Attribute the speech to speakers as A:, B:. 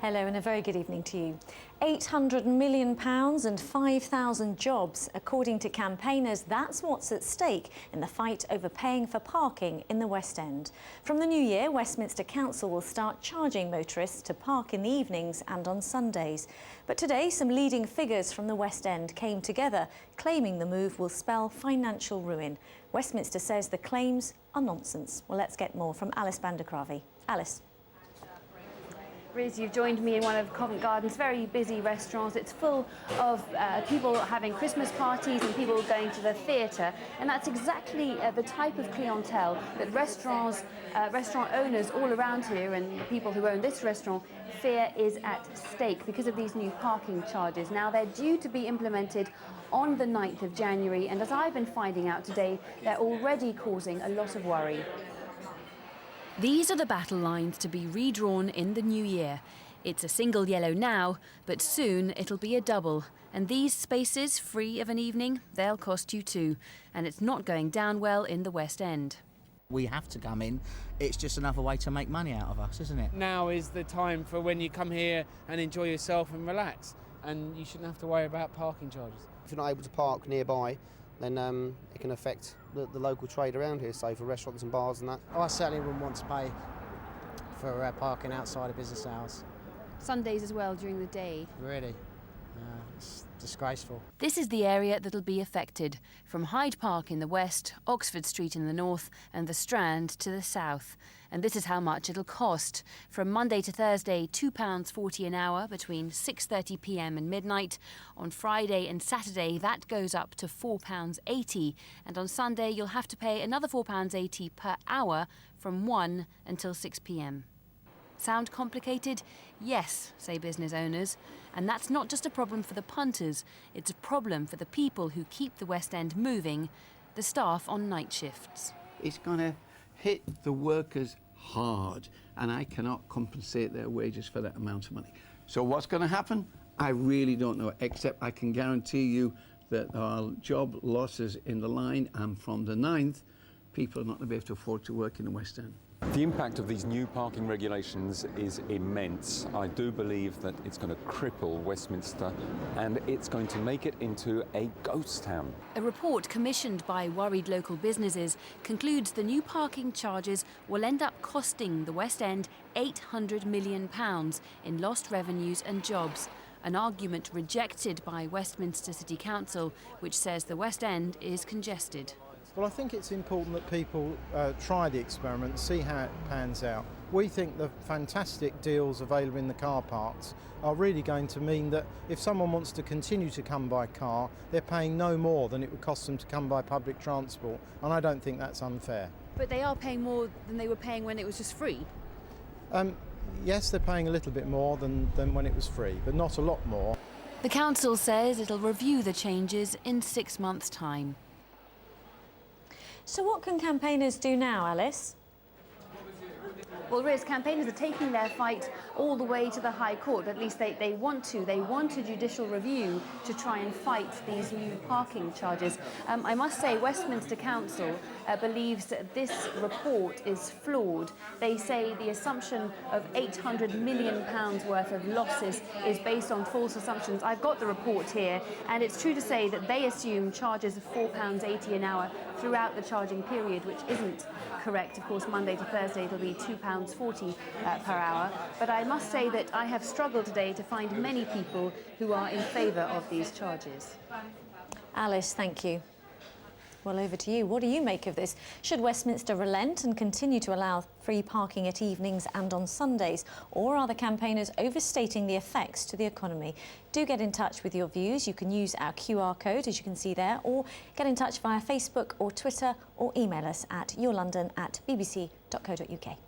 A: Hello and a very good evening to you. £800 million and 5,000 jobs. According to campaigners, that's what's at stake in the fight over paying for parking in the West End. From the new year, Westminster Council will start charging motorists to park in the evenings and on Sundays. But today, some leading figures from the West End came together, claiming the move will spell financial ruin. Westminster says the claims are nonsense. Well, let's get more from Alice Bandercravy. Alice.
B: Riz, you've joined me in one of Covent Garden's very busy restaurants. It's full of people having Christmas parties and people going to the theatre, and that's exactly the type of clientele that restaurant owners all around here and the people who own this restaurant fear is at stake because of these new parking charges. Now, they're due to be implemented on the 9th of January, and as I've been finding out today, they're already causing a lot of worry.
C: These are the battle lines to be redrawn in the new year. It's a single yellow now, but soon it'll be a double. And these spaces, free of an evening, they'll cost you too. And it's not going down well in the West End.
D: We have to come in. It's just another way to make money out of us, isn't it?
E: Now is the time for when you come here and enjoy yourself and relax. And you shouldn't have to worry about parking charges.
F: If you're not able to park nearby, then it can affect the local trade around here, say for restaurants and bars and that.
G: I certainly wouldn't want to pay for parking outside of business hours.
B: Sundays as well during the day.
G: Really, it's disgraceful.
C: This is the area that'll be affected, from Hyde Park in the west, Oxford Street in the north and the Strand to the south. And this is how much it'll cost. From Monday to Thursday, £2.40 an hour between 6:30 p.m. and midnight. On Friday and Saturday, that goes up to £4.80. And on Sunday, you'll have to pay another £4.80 per hour from 1 until 6 p.m. Sound complicated? Yes, say business owners. And that's not just a problem for the punters, it's a problem for the people who keep the West End moving, the staff on night shifts.
H: It's going to hit the workers hard, and I cannot compensate their wages for that amount of money. So what's going to happen? I really don't know, except I can guarantee you that there are job losses in the line, and from the 9th, people are not going to be able to afford to work in the West End.
I: The impact of these new parking regulations is immense. I do believe that it's going to cripple Westminster and it's going to make it into a ghost town.
C: A report commissioned by worried local businesses concludes the new parking charges will end up costing the West End £800 million in lost revenues and jobs. An argument rejected by Westminster City Council, which says the West End is congested.
J: Well, I think it's important that people try the experiment, see how it pans out. We think the fantastic deals available in the car parks are really going to mean that if someone wants to continue to come by car, they're paying no more than it would cost them to come by public transport, and I don't think that's unfair.
B: But they are paying more than they were paying when it was just free?
J: Yes, they're paying a little bit more than when it was free, but not a lot more.
C: The council says it'll review the changes in 6 months' time.
A: So what can campaigners do now, Alice?
B: Well, Riz, campaigners are taking their fight all the way to the High Court. At least they want to. They want a judicial review to try and fight these new parking charges. I must say Westminster Council believes that this report is flawed. They say the assumption of £800 million worth of losses is based on false assumptions. I've got the report here, and it's true to say that they assume charges of £4.80 an hour throughout the charging period, which isn't correct. Of course, Monday to Thursday it'll be £2.40 per hour. But I must say that I have struggled today to find many people who are in favour of these charges.
A: Alice, thank you. Well, over to you. What do you make of this? Should Westminster relent and continue to allow free parking at evenings and on Sundays? Or are the campaigners overstating the effects to the economy? Do get in touch with your views. You can use our QR code, as you can see there, or get in touch via Facebook or Twitter, or email us at yourlondon@bbc.co.uk.